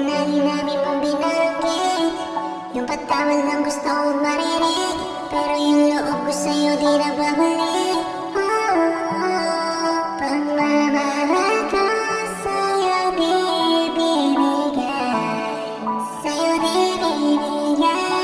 na inamin mong binanggit. Yung patawan lang gusto kong marinig, pero yung loob ko sa'yo di na babalik. Pagmamahal ko sa'yo di bibigay, sa'yo di bibigay.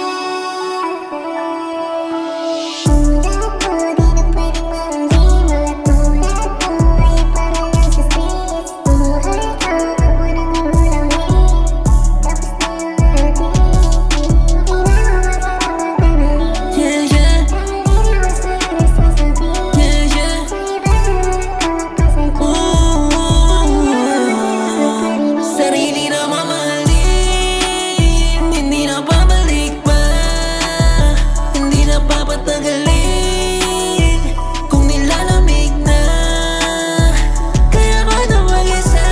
Tulad mo di na pwedeng mahalin, mga tulad mo ay parang lang sa streets. Buhay ko wag mo nang hulawin, tapos na yung ating. Okay na wag ka nang magbabalik, dahil di na ako sa'yo nagsasabi. Sa iba sarili na mamahalin, hindi na babalik pa, hindi na papatagalin. Kung nilalamig na, kaya ka na mag-isa,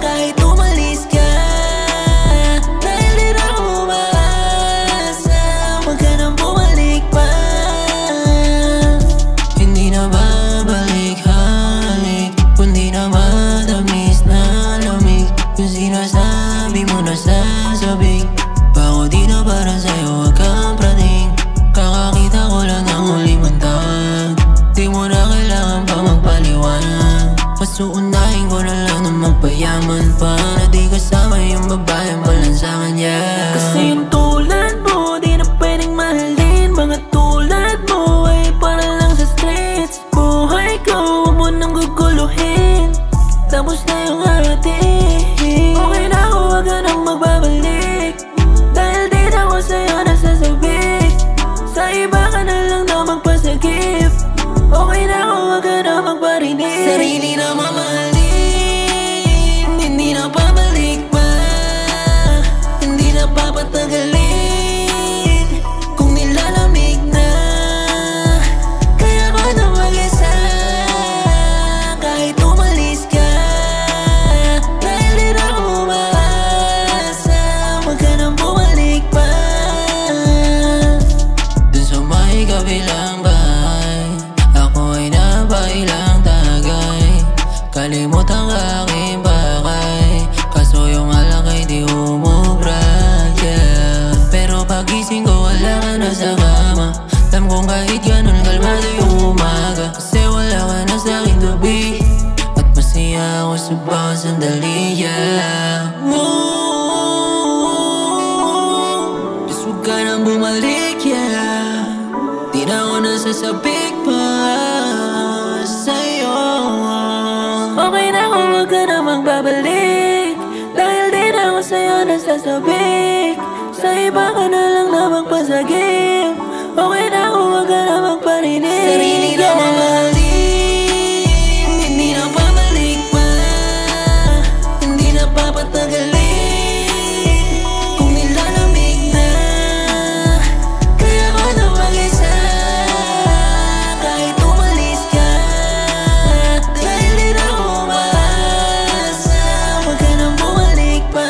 kahit umalis ka, dahil di na ako umaasa, wag ka nang bumalik pa. Hindi na babalik halik, kundi na matamis na lamig. Yung sinasabi mo na sasabik, bako di na para sa'yo, wag kang praning. Kakakita ko lang ng huli mong tawag, di mo na kailangan pa magpaliwanag. Mas uunahin ko na lang na magpayaman pa, na di kasama yung babaeng palan sa kanya. Kasi yung tulad mo di na pwedeng mahalin, mga tulad mo ay para lang sa streets. Buhay ko wag mo nang guguluhin, tapos na yung ating. Okay na ako, wag ka nang magbabalik, dahil di na ako sa'yo nasasabik. Sa iba ka na lang na magpasagip. Okay na ako, wag ka na magparinig. Sarili na mamahalin, hindi na babalik pa, hindi na papatagalin. Kung nilalamig na, kaya ka na mag-isa, kahit umalis ka, dahil di na ako umaasa, wag ka nang bumalik pa. Dun sa may kabilang bahay, ako ay napailang tagay. Kalimutan ka aking bakay, kaso yung alak ay di umubra, yeah. Pero pagising ko wala ka na sa kama, alam kong kahit ganun kalmado yung umaga. Kasi wala ka na sa'king tabi, at masaya ako sa bawat sandali, yeah. Just huwag ka nang bumalik, yeah. Di na ako nasasabik pa sa'yo. Okay na ako, wag ka na magbabalik, dahil di na ako sa'yo nasasabik. Sa iba ka na lang na magpasagip. Okay na ako, wag ka na magparinig. Sarili na mamahalin, hindi na babalik pa, hindi na papatagalin. Kung nilalamig na, kaya ka na mag-isa, kahit umalis ka, dahil di na ako umaasa, wag ka nang bumalik pa.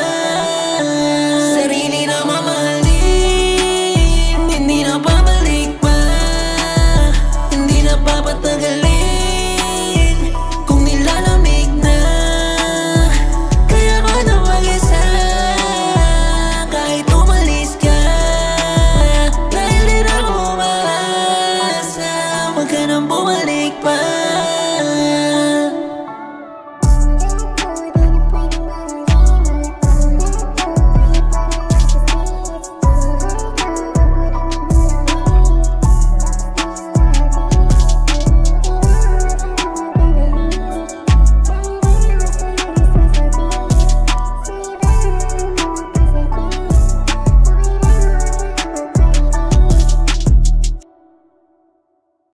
Sarili na mamahalin, hindi na babalik pa, hindi na papatagalin. Kung nilalamig na, kaya ka na mag-isa, kahit umalis ka, dahil di na ako umaasa, wag ka nang bumalik pa.